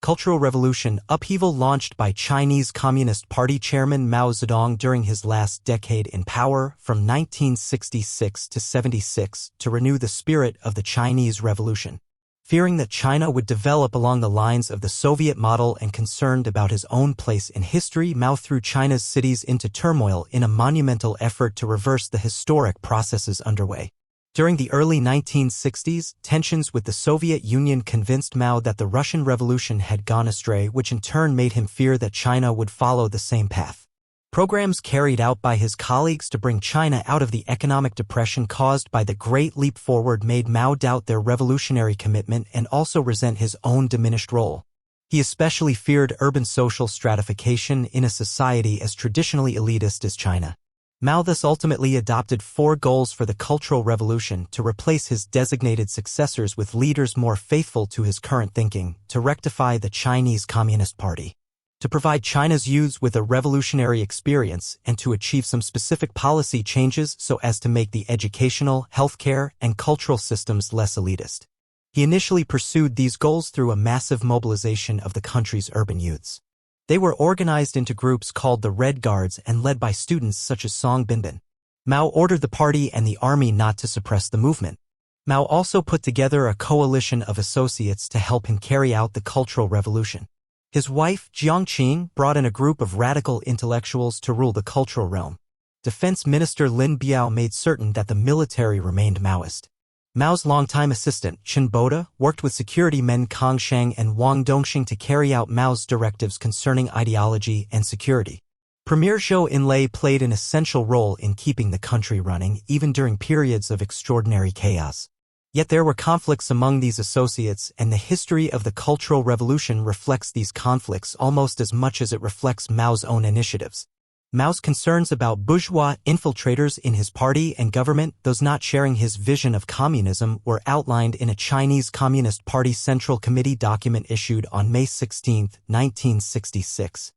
Cultural Revolution, upheaval launched by Chinese Communist Party Chairman Mao Zedong during his last decade in power from 1966 to 76 to renew the spirit of the Chinese Revolution. Fearing that China would develop along the lines of the Soviet model and concerned about his own place in history, Mao threw China's cities into turmoil in a monumental effort to reverse the historic processes underway. During the early 1960s, tensions with the Soviet Union convinced Mao that the Russian Revolution had gone astray, which in turn made him fear that China would follow the same path. Programs carried out by his colleagues to bring China out of the economic depression caused by the Great Leap Forward made Mao doubt their revolutionary commitment and also resent his own diminished role. He especially feared urban social stratification in a society as traditionally elitist as China. Mao thus ultimately adopted 4 goals for the Cultural Revolution to replace his designated successors with leaders more faithful to his current thinking, to rectify the Chinese Communist Party, to provide China's youths with a revolutionary experience, and to achieve some specific policy changes so as to make the educational, healthcare, and cultural systems less elitist. He initially pursued these goals through a massive mobilization of the country's urban youths. They were organized into groups called the Red Guards and led by students such as Song Binbin. Mao ordered the party and the army not to suppress the movement. Mao also put together a coalition of associates to help him carry out the Cultural Revolution. His wife, Jiang Qing, brought in a group of radical intellectuals to rule the cultural realm. Defense Minister Lin Biao made certain that the military remained Maoist. Mao's longtime assistant, Chen Boda, worked with security men Kang Sheng and Wang Dongxing to carry out Mao's directives concerning ideology and security. Premier Zhou Enlai played an essential role in keeping the country running, even during periods of extraordinary chaos. Yet there were conflicts among these associates, and the history of the Cultural Revolution reflects these conflicts almost as much as it reflects Mao's own initiatives. Mao's concerns about bourgeois infiltrators in his party and government, those not sharing his vision of communism, were outlined in a Chinese Communist Party Central Committee document issued on May 16, 1966.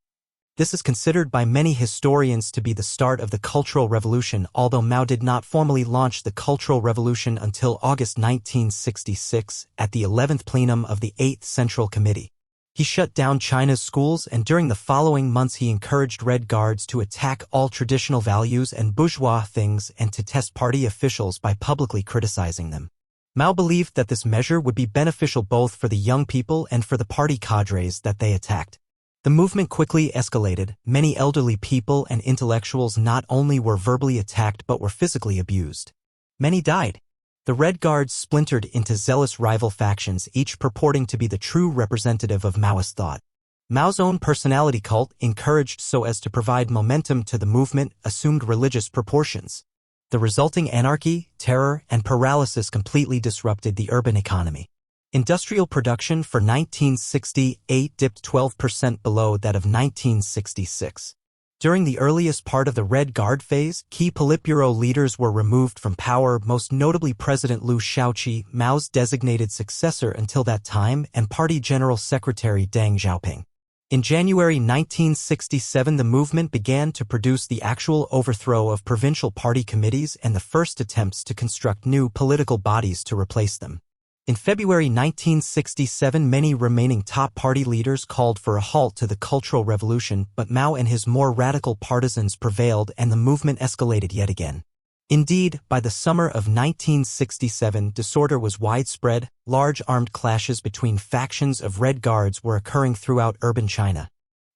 This is considered by many historians to be the start of the Cultural Revolution, although Mao did not formally launch the Cultural Revolution until August 1966 at the 11th plenum of the 8th Central Committee. He shut down China's schools, and during the following months he encouraged Red Guards to attack all traditional values and bourgeois things and to test party officials by publicly criticizing them. Mao believed that this measure would be beneficial both for the young people and for the party cadres that they attacked. The movement quickly escalated. Many elderly people and intellectuals not only were verbally attacked but were physically abused. Many died. The Red Guards splintered into zealous rival factions, each purporting to be the true representative of Maoist thought. Mao's own personality cult, encouraged so as to provide momentum to the movement, assumed religious proportions. The resulting anarchy, terror, and paralysis completely disrupted the urban economy. Industrial production for 1968 dipped 12% below that of 1966. During the earliest part of the Red Guard phase, key Politburo leaders were removed from power, most notably President Liu Shaoqi, Mao's designated successor until that time, and Party General Secretary Deng Xiaoping. In January 1967, the movement began to produce the actual overthrow of provincial party committees and the first attempts to construct new political bodies to replace them. In February 1967, many remaining top party leaders called for a halt to the Cultural Revolution, but Mao and his more radical partisans prevailed and the movement escalated yet again. Indeed, by the summer of 1967, disorder was widespread. Large armed clashes between factions of Red Guards were occurring throughout urban China.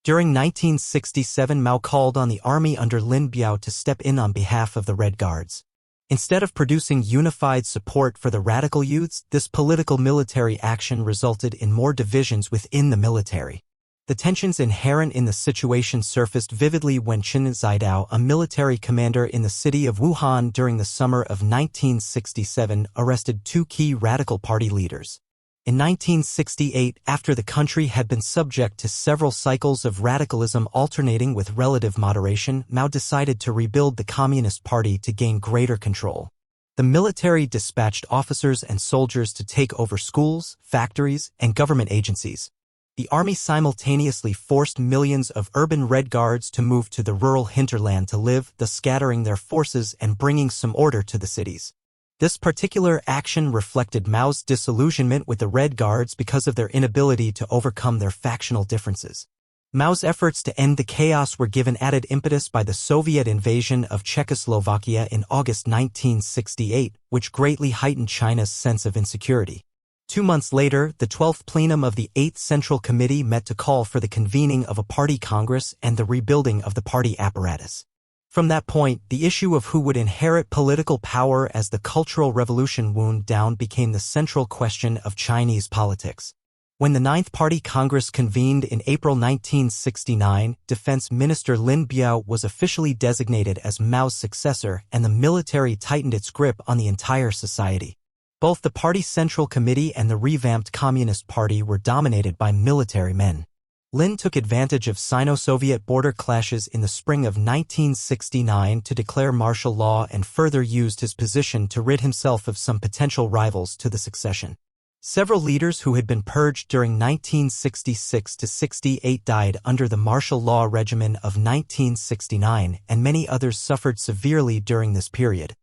During 1967, Mao called on the army under Lin Biao to step in on behalf of the Red Guards. Instead of producing unified support for the radical youths, this political military action resulted in more divisions within the military. The tensions inherent in the situation surfaced vividly when Chen Zidao, a military commander in the city of Wuhan during the summer of 1967, arrested 2 key radical party leaders. In 1968, after the country had been subject to several cycles of radicalism alternating with relative moderation, Mao decided to rebuild the Communist Party to gain greater control. The military dispatched officers and soldiers to take over schools, factories, and government agencies. The army simultaneously forced millions of urban Red Guards to move to the rural hinterland to live, thus scattering their forces and bringing some order to the cities. This particular action reflected Mao's disillusionment with the Red Guards because of their inability to overcome their factional differences. Mao's efforts to end the chaos were given added impetus by the Soviet invasion of Czechoslovakia in August 1968, which greatly heightened China's sense of insecurity. 2 months later, the 12th plenum of the 8th Central Committee met to call for the convening of a party congress and the rebuilding of the party apparatus. From that point, the issue of who would inherit political power as the Cultural Revolution wound down became the central question of Chinese politics. When the 9th Party Congress convened in April 1969, Defense Minister Lin Biao was officially designated as Mao's successor, and the military tightened its grip on the entire society. Both the party's Central Committee and the revamped Communist Party were dominated by military men. Lin took advantage of Sino-Soviet border clashes in the spring of 1969 to declare martial law and further used his position to rid himself of some potential rivals to the succession. Several leaders who had been purged during 1966–68 died under the martial law regimen of 1969, and many others suffered severely during this period.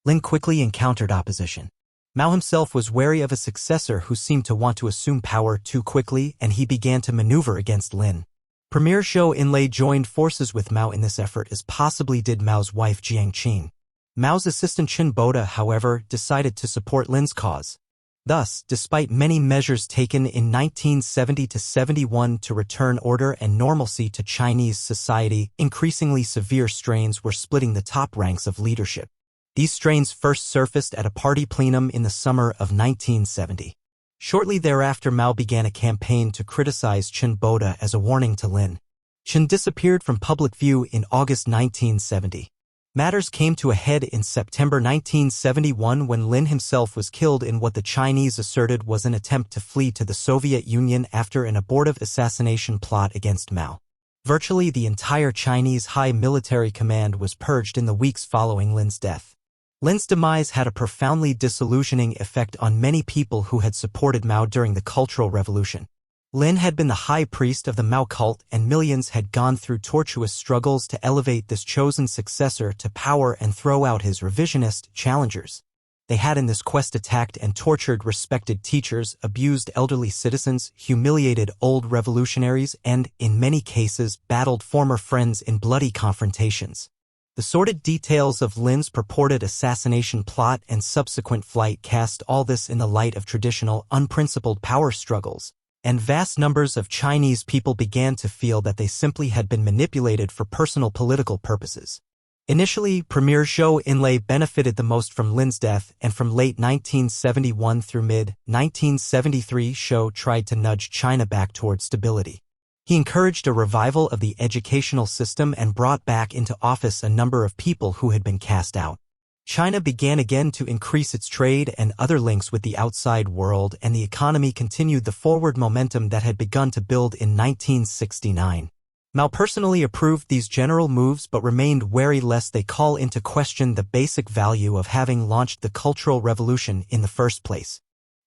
Lin quickly encountered opposition. Mao himself was wary of a successor who seemed to want to assume power too quickly, and he began to maneuver against Lin. Premier Zhou Enlai joined forces with Mao in this effort, as possibly did Mao's wife Jiang Qing. Mao's assistant Chen Boda, however, decided to support Lin's cause. Thus, despite many measures taken in 1970–71 to return order and normalcy to Chinese society, increasingly severe strains were splitting the top ranks of leadership. These strains first surfaced at a party plenum in the summer of 1970. Shortly thereafter, Mao began a campaign to criticize Chen Boda as a warning to Lin. Chen disappeared from public view in August 1970. Matters came to a head in September 1971 when Lin himself was killed in what the Chinese asserted was an attempt to flee to the Soviet Union after an abortive assassination plot against Mao. Virtually the entire Chinese high military command was purged in the weeks following Lin's death. Lin's demise had a profoundly disillusioning effect on many people who had supported Mao during the Cultural Revolution. Lin had been the high priest of the Mao cult, and millions had gone through tortuous struggles to elevate this chosen successor to power and throw out his revisionist challengers. They had in this quest attacked and tortured respected teachers, abused elderly citizens, humiliated old revolutionaries, and, in many cases, battled former friends in bloody confrontations. The sordid details of Lin's purported assassination plot and subsequent flight cast all this in the light of traditional, unprincipled power struggles, and vast numbers of Chinese people began to feel that they simply had been manipulated for personal political purposes. Initially, Premier Zhou Enlai benefited the most from Lin's death, and from late 1971 through mid-1973 Zhou tried to nudge China back toward stability. He encouraged a revival of the educational system and brought back into office a number of people who had been cast out. China began again to increase its trade and other links with the outside world, and the economy continued the forward momentum that had begun to build in 1969. Mao personally approved these general moves but remained wary lest they call into question the basic value of having launched the Cultural Revolution in the first place.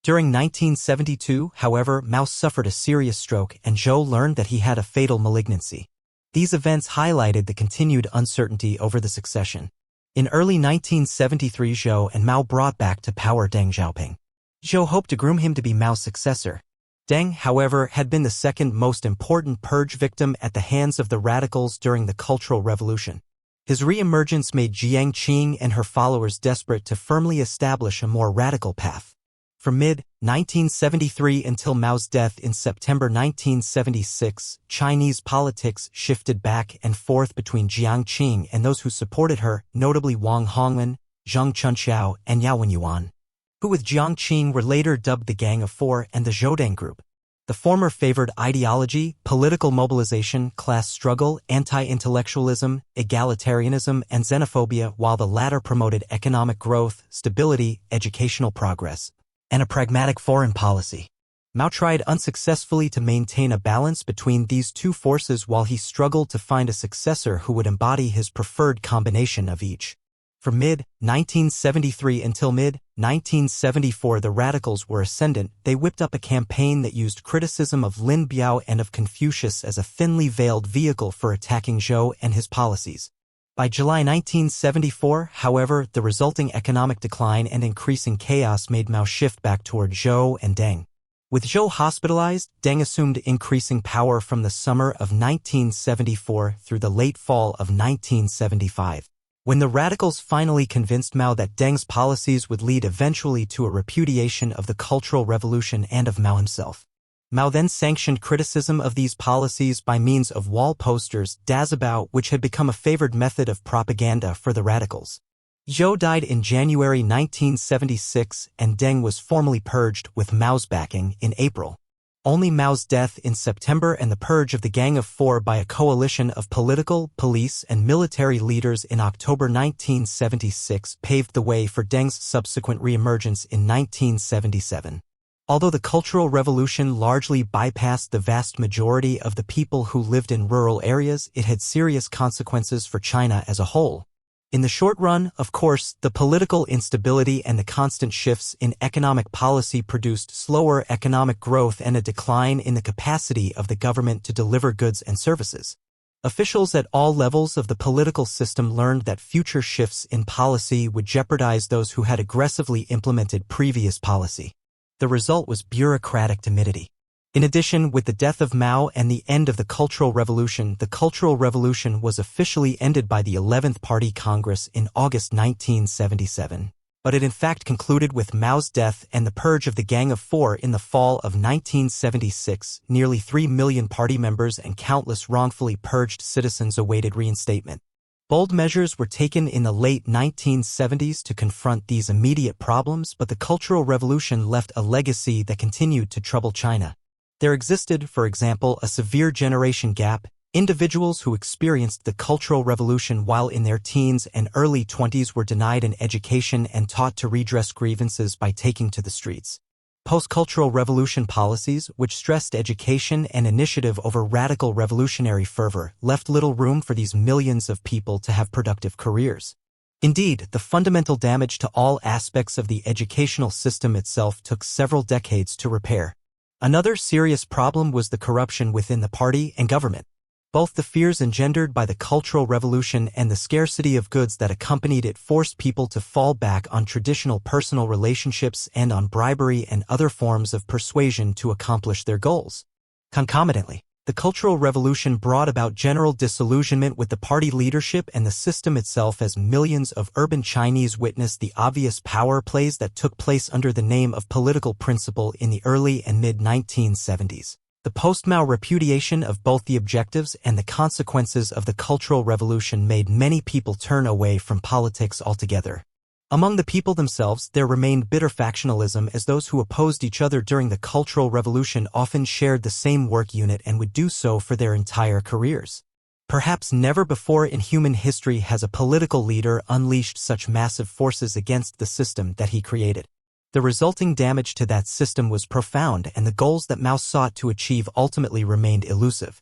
During 1972, however, Mao suffered a serious stroke, and Zhou learned that he had a fatal malignancy. These events highlighted the continued uncertainty over the succession. In early 1973, Zhou and Mao brought back to power Deng Xiaoping. Zhou hoped to groom him to be Mao's successor. Deng, however, had been the second most important purge victim at the hands of the radicals during the Cultural Revolution. His re-emergence made Jiang Qing and her followers desperate to firmly establish a more radical path. From mid-1973 until Mao's death in September 1976, Chinese politics shifted back and forth between Jiang Qing and those who supported her, notably Wang Hongwen, Zhang Chunqiao, and Yao Wenyuan, who with Jiang Qing were later dubbed the Gang of Four and the Zhoudang Group. The former favored ideology, political mobilization, class struggle, anti-intellectualism, egalitarianism, and xenophobia, while the latter promoted economic growth, stability, educational progress, and a pragmatic foreign policy. Mao tried unsuccessfully to maintain a balance between these two forces while he struggled to find a successor who would embody his preferred combination of each. From mid-1973 until mid-1974, the radicals were ascendant. They whipped up a campaign that used criticism of Lin Biao and of Confucius as a thinly veiled vehicle for attacking Zhou and his policies. By July 1974, however, the resulting economic decline and increasing chaos made Mao shift back toward Zhou and Deng. With Zhou hospitalized, Deng assumed increasing power from the summer of 1974 through the late fall of 1975. When the radicals finally convinced Mao that Deng's policies would lead eventually to a repudiation of the Cultural Revolution and of Mao himself, Mao then sanctioned criticism of these policies by means of wall posters, dazabao, which had become a favored method of propaganda for the radicals. Zhou died in January 1976 and Deng was formally purged with Mao's backing in April. Only Mao's death in September and the purge of the Gang of Four by a coalition of political, police, and military leaders in October 1976 paved the way for Deng's subsequent reemergence in 1977. Although the Cultural Revolution largely bypassed the vast majority of the people who lived in rural areas, it had serious consequences for China as a whole. In the short run, of course, the political instability and the constant shifts in economic policy produced slower economic growth and a decline in the capacity of the government to deliver goods and services. Officials at all levels of the political system learned that future shifts in policy would jeopardize those who had aggressively implemented previous policy. The result was bureaucratic timidity. In addition, with the death of Mao and the end of the Cultural Revolution was officially ended by the 11th Party Congress in August 1977. But it in fact concluded with Mao's death and the purge of the Gang of Four in the fall of 1976. Nearly 3 million party members and countless wrongfully purged citizens awaited reinstatement. Bold measures were taken in the late 1970s to confront these immediate problems, but the Cultural Revolution left a legacy that continued to trouble China. There existed, for example, a severe generation gap. Individuals who experienced the Cultural Revolution while in their teens and early 20s were denied an education and taught to redress grievances by taking to the streets. Post-Cultural Revolution policies, which stressed education and initiative over radical revolutionary fervor, left little room for these millions of people to have productive careers. Indeed, the fundamental damage to all aspects of the educational system itself took several decades to repair. Another serious problem was the corruption within the party and government. Both the fears engendered by the Cultural Revolution and the scarcity of goods that accompanied it forced people to fall back on traditional personal relationships and on bribery and other forms of persuasion to accomplish their goals. Concomitantly, the Cultural Revolution brought about general disillusionment with the party leadership and the system itself as millions of urban Chinese witnessed the obvious power plays that took place under the name of political principle in the early and mid-1970s. The post-Mao repudiation of both the objectives and the consequences of the Cultural Revolution made many people turn away from politics altogether. Among the people themselves, there remained bitter factionalism, as those who opposed each other during the Cultural Revolution often shared the same work unit and would do so for their entire careers. Perhaps never before in human history has a political leader unleashed such massive forces against the system that he created. The resulting damage to that system was profound, and the goals that Mao sought to achieve ultimately remained elusive.